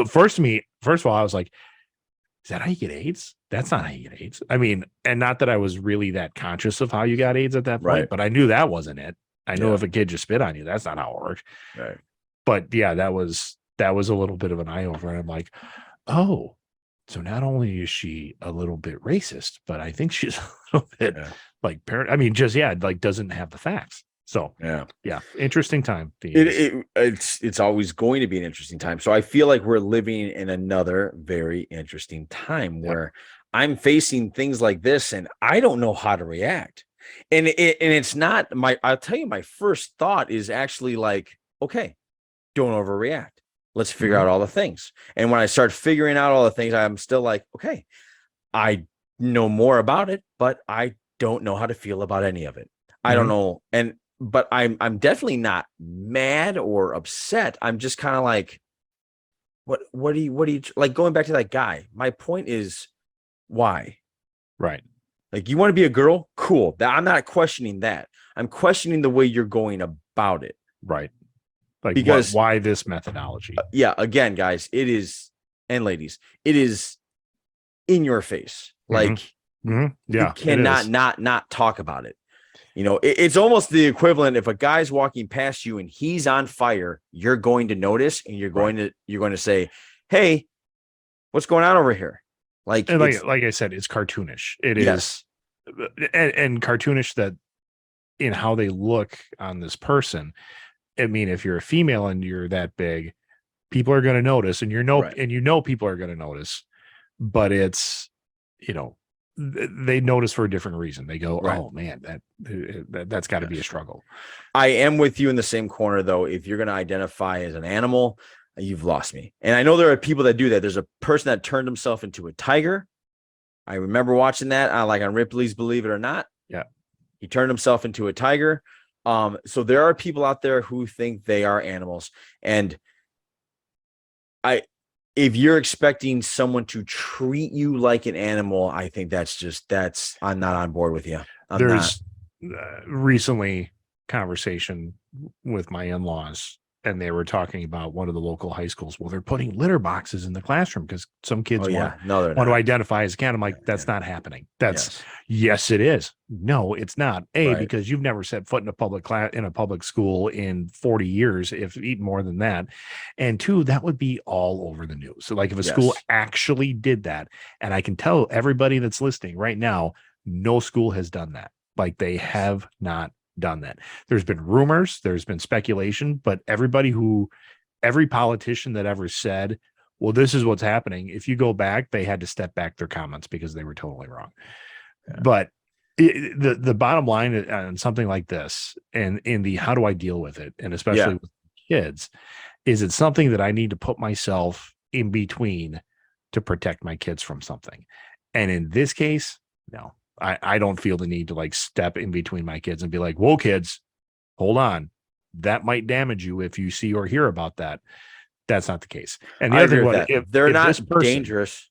First of all, I was like, is that how you get AIDS? That's not how you get AIDS. I mean, and not that I was really that conscious of how you got AIDS at that point, but I knew that wasn't it. I know if a kid just spit on you, that's not how it works. Right. But yeah, that was a little bit of an eye opener. I'm like, oh, so not only is she a little bit racist, but I think she's a little bit like parent. I mean, just like doesn't have the facts. So yeah, interesting time. It's always going to be an interesting time. So I feel like we're living in another very interesting time where I'm facing things like this, and I don't know how to react. And it's not I'll tell you, my first thought is actually like, okay, don't overreact. Let's figure out all the things. And when I start figuring out all the things, I'm still like, okay, I know more about it, but I don't know how to feel about any of it. I don't know. But I'm definitely not mad or upset. I'm just kind of like, what do you like, going back to that guy? My point is, why? Right. Like, you want to be a girl? Cool. I'm not questioning that. I'm questioning the way you're going about it. Right. Like, because why this methodology? Again, guys, it is, and ladies, it is in your face. Like, you cannot not talk about it. It's almost the equivalent. If a guy's walking past you and he's on fire, you're going to notice, and you're going to say, "Hey, what's going on over here?" Like I said, it's cartoonish. It is, and cartoonish that in how they look on this person. I mean, if you're a female and you're that big, people are going to notice, and people are going to notice. But it's, they notice for a different reason. They go, "Oh man, that's got to be a struggle." I am with you in the same corner, though. If you're going to identify as an animal, you've lost me. And I know there are people that do that. There's a person that turned himself into a tiger. I remember watching that, like on Ripley's Believe It or Not. Yeah, he turned himself into a tiger. So there are people out there who think they are animals, and if you're expecting someone to treat you like an animal, I think I'm not on board with you. There's recently conversation with my in-laws, and they were talking about one of the local high schools. Well, they're putting litter boxes in the classroom because some kids want to identify as a cat. I'm like, that's not happening. Yes, it is. No, it's not. Because you've never set foot in a public school in 40 years, if even more than that. And two, that would be all over the news. So like if a school actually did that, and I can tell everybody that's listening right now, no school has done that. Like, they have not done that. There's been rumors, there's been speculation, but everybody who every politician that ever said, well, this is what's happening. If you go back, they had to step back their comments because they were totally wrong. Yeah. But the bottom line on something like this, and in the how do I deal with it, and especially with kids, is it something that I need to put myself in between to protect my kids from something? And in this case, no, I don't feel the need to like step in between my kids and be like, whoa, kids, hold on. That might damage you if you see or hear about that. That's not the case. And the I other agree thing, with that. if They're not this person, dangerous.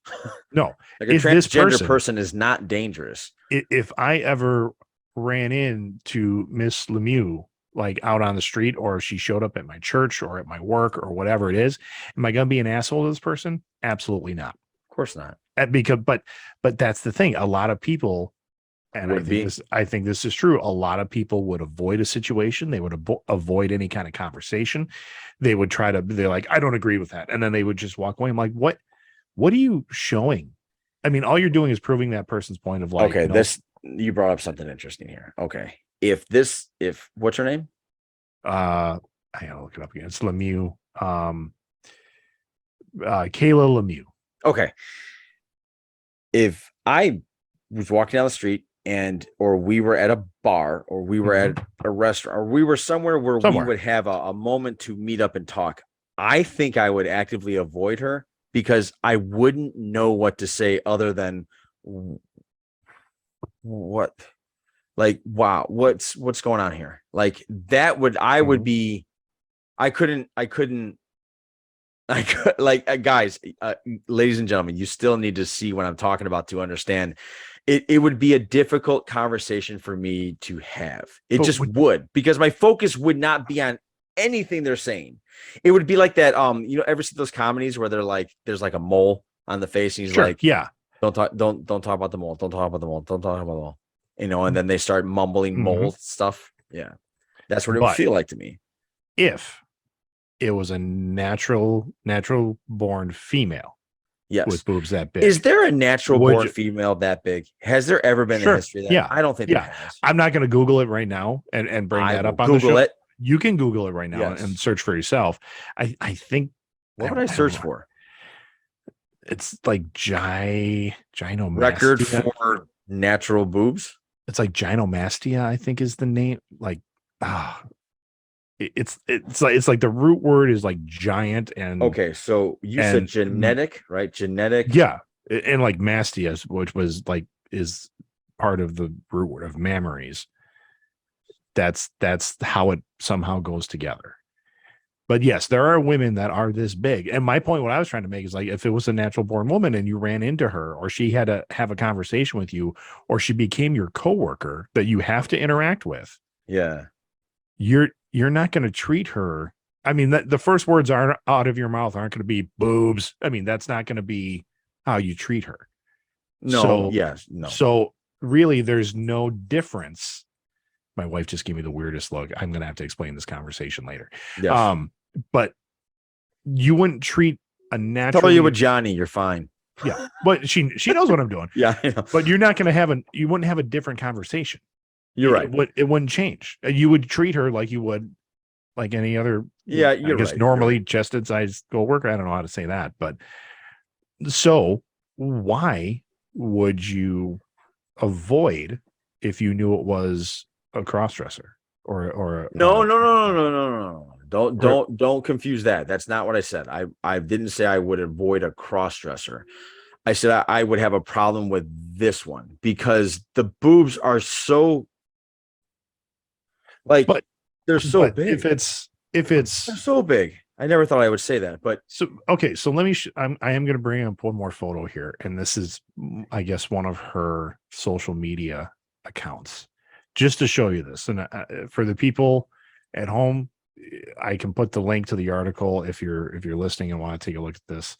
no, Like a if this transgender person is not dangerous. if I ever ran into Miss Lemieux like out on the street, or if she showed up at my church or at my work or whatever it is, am I going to be an asshole to this person? Absolutely not. Of course not. Because, but that's the thing. A lot of people, and I think this is true. A lot of people would avoid a situation. They would avoid any kind of conversation. They're like, I don't agree with that. And then they would just walk away. I'm like, what are you showing? I mean, all you're doing is proving that person's point of like, okay, you brought up something interesting here. Okay. If what's her name? I gotta look it up again. It's Lemieux. Kayla Lemieux. Okay. If I was walking down the street or we were at a bar, or we were at a restaurant, or we were somewhere where we would have a moment to meet up and talk, I think I would actively avoid her because I wouldn't know what to say other than what, like, wow, what's going on here? Like that would, I would be, I couldn't like guys, ladies and gentlemen, you still need to see what I'm talking about to understand. It would be a difficult conversation for me to have. It just would, because my focus would not be on anything they're saying. It would be like that. Ever see those comedies where they're like, there's like a mole on the face, and he's like, yeah, don't talk about the mole. Don't talk about the mole. Don't talk about the mole. And then they start mumbling mole stuff. Yeah, that's what it would feel like to me. If it was a natural born female, yes, with boobs that big. Is there a natural born female that big? Has there ever been a history of that? Yeah, I don't think there has. I'm not going to Google it right now and bring that up on Google the show. it. You can Google it right now and search for yourself. I think. What would I search for? It's like gynomastia. Record for natural boobs. It's like gynomastia, I think is the name. Like, it's like the root word is like giant. And okay, so you said genetic, right? Genetic. Yeah, and like mastia, which was like is part of the root word of mammaries. That's how it somehow goes together. But yes, there are women that are this big. And my point, what I was trying to make is like, if it was a natural born woman and you ran into her, or she had to have a conversation with you, or she became your coworker that you have to interact with. Yeah. You're not going to treat her. I mean, the first words are out of your mouth aren't going to be boobs. I mean, that's not going to be how you treat her. No. So really, there's no difference. My wife just gave me the weirdest look. I'm going to have to explain this conversation later. Yes. But you wouldn't treat a natural. Tell you with Johnny, you're fine. Yeah, but she knows what I'm doing. Yeah, I know. But you're not going to you wouldn't have a different conversation. You're right. It wouldn't change. You would treat her like you would like any other. Yeah, you're right. Normally chested sized coworker. I don't know how to say that, but so why would you avoid if you knew it was a crossdresser or no. Don't confuse that. That's not what I said. I didn't say I would avoid a crossdresser. I said I would have a problem with this one because the boobs are so like, but they're so big. If it's they're so big. I never thought I would say that, but so okay. So let me. I am going to bring up one more photo here, and this is, I guess, one of her social media accounts, just to show you this. And for the people at home, I can put the link to the article if you're listening and want to take a look at this.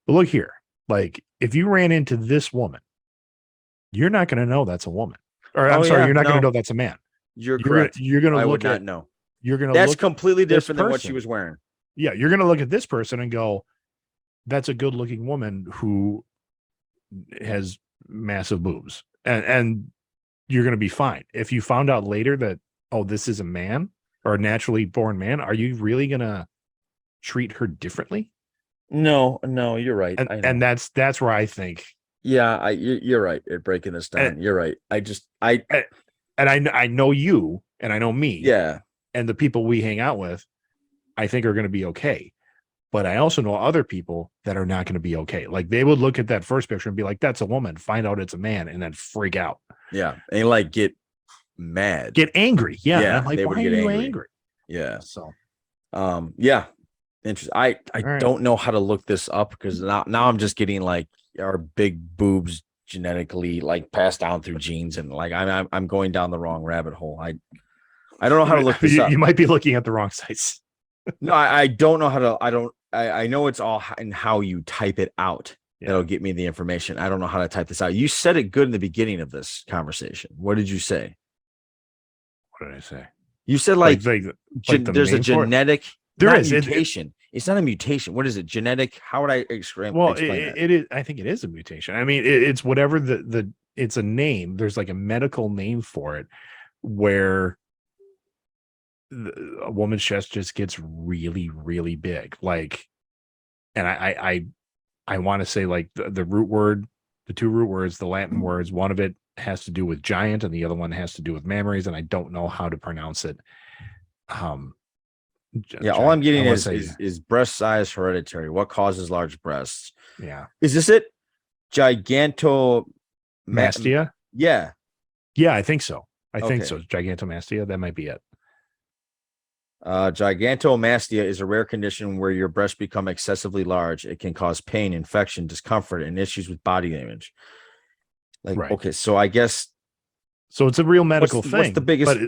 But look here, like if you ran into this woman, you're not going to know that's a woman, or you're not going to know that's a man. You're correct. You're going to look not know. You're going to. That's completely different than what she was wearing. Yeah, you're going to look at this person and go, that's a good looking woman who has massive boobs. And you're going to be fine. If you found out later that, oh, this is a man or a naturally born man, are you really going to treat her differently. No, you're right. And I know. and that's where I think. Yeah, you're right at breaking this down. And, You're right. I know you, and I know me, Yeah, and the people we hang out with, I think are going to be okay. But I also know other people that are not going to be okay. Like they would look at that first picture and be like, "That's a woman." Find out it's a man, and then freak out. yeah, and like get mad, Get angry. Yeah. And I'm like, they why would are get you angry. angry? Yeah. So, Yeah. Interesting. I right. don't know how to look this up because now I'm just getting like our big boobs genetically like passed down through genes, and like I'm going down the wrong rabbit hole. I don't know how to look this up. You might be looking at the wrong sites. No, I don't know how to. I know it's all in how you type it out. Yeah. That'll get me the information. I don't know how to type this out. You said it good in the beginning of this conversation. What did you say? What did I say? You said like there's a genetic. There is mutation. It's not a mutation. What is it? Genetic? How would I explain? Well, that? it is. I think it is a mutation. I mean, it's whatever it's a name. There's like a medical name for it, where a woman's chest just gets really, really big. Like, and I want to say like the root word, the two root words, the Latin words. One of it has to do with giant, and the other one has to do with mammaries, and I don't know how to pronounce it. Yeah, all I'm getting is breast size hereditary. What causes large breasts? Yeah. Is this it? Gigantomastia? Yeah. Yeah, I think so. I think so. Gigantomastia. That might be it. Gigantomastia is a rare condition where your breasts become excessively large. It can cause pain, infection, discomfort, and issues with body image. Like, right. Okay, so I guess. So it's a real medical thing. What's the biggest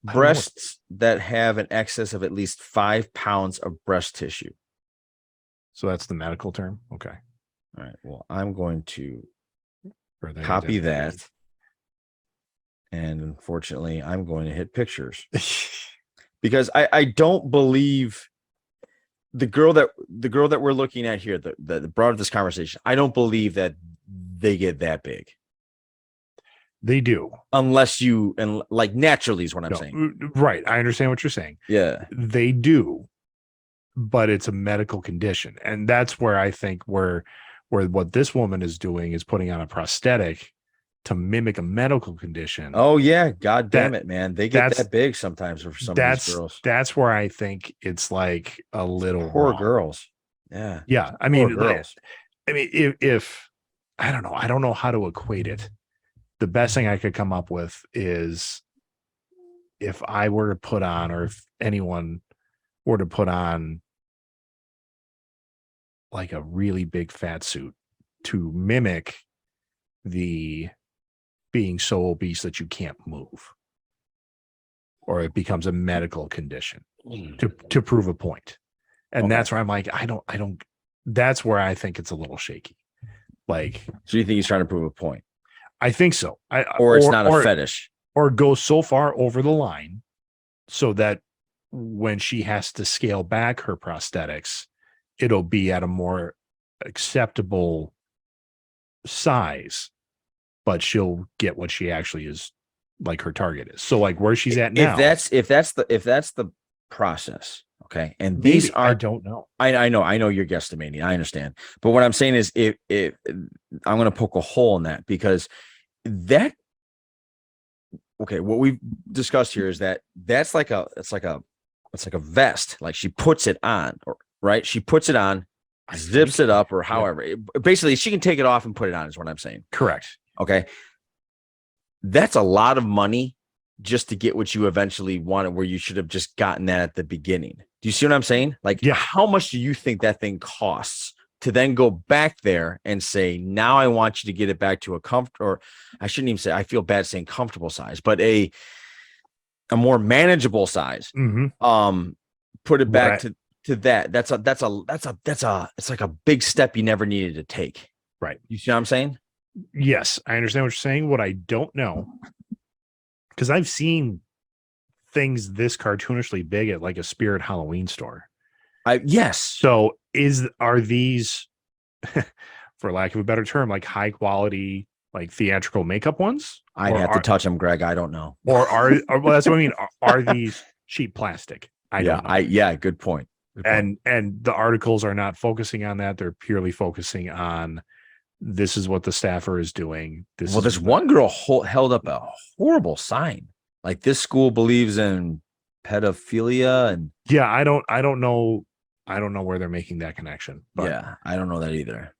breasts that have an excess of at least 5 pounds of breast tissue? So that's the medical term. Okay. All right. Well, I'm going to copy that. And unfortunately, I'm going to hit pictures because I don't believe the girl that we're looking at here, the brought up this conversation. I don't believe that they get that big. They do. Unless you, and like naturally is what I'm saying. Right. I understand what you're saying. Yeah. They do, but it's a medical condition. And that's where I think where what this woman is doing is putting on a prosthetic to mimic a medical condition. Oh yeah. God damn it, man. They get that big sometimes for some of these girls. That's where I think it's like a little poor girls. Yeah. Yeah. I mean, if I don't know how to equate it. The best thing I could come up with is if I were to put on, or if anyone were to put on like a really big fat suit to mimic the being so obese that you can't move, or it becomes a medical condition to prove a point. And that's where I'm like, I don't, that's where I think it's a little shaky. Like, so you think he's trying to prove a point? I think so. Or it's not a fetish. Or go so far over the line so that when she has to scale back her prosthetics, it'll be at a more acceptable size, but she'll get what she actually is, like her target is. So like where she's at now. If that's the process. Okay. And maybe, these are, I don't know. I know you're guesstimating. I understand. But what I'm saying is if I'm going to poke a hole in that, because what we've discussed here is that's like a vest. Like she puts it on, right? She puts it on, zips it up, or however. Yeah. Basically, she can take it off and put it on is what I'm saying. Correct. Okay. That's a lot of money just to get what you eventually wanted, where you should have just gotten that at the beginning. Do you see what I'm saying? Like, how much do you think that thing costs to then go back there and say, now I want you to get it back to a or I shouldn't even say, I feel bad saying comfortable size, but a more manageable size. Mm-hmm. Put it back to that. It's like a big step you never needed to take. Right. You see what I'm saying? Yes, I understand what you're saying. What I don't know, because I've seen things this cartoonishly big at like a Spirit Halloween store. Yes. So are these, for lack of a better term, like high quality, like theatrical makeup ones? I'd have to touch them, Greg. I don't know. Or well, that's what I mean. Are these cheap plastic? I don't know. Good point. And the articles are not focusing on that. They're purely focusing on this is what the staffer is doing. This one girl held up a horrible sign. Like, this school believes in pedophilia, and yeah, I don't know where they're making that connection. But, yeah, I don't know that either.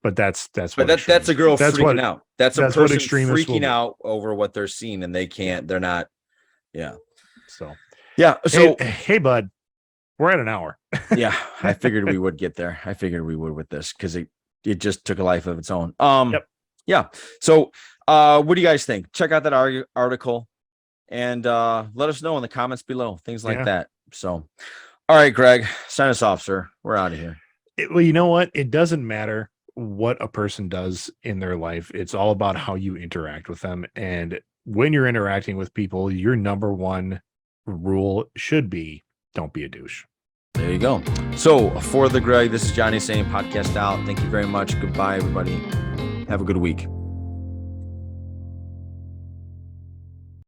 But that's a girl freaking out. That's a person freaking out over what they're seeing, and they're not. Yeah. So yeah. So hey bud, we're at an hour. Yeah, I figured we would get there. I figured we would with this because it just took a life of its own. Yep. Yeah. So what do you guys think? Check out that article and let us know in the comments below, things like that. So, all right, Greg, sign us off, sir. We're out of here. Well, you know what? It doesn't matter what a person does in their life. It's all about how you interact with them. And when you're interacting with people, your number one rule should be don't be a douche. There you go. So for the Greg, this is Johnny saying podcast out. Thank you very much. Goodbye, everybody. Have a good week.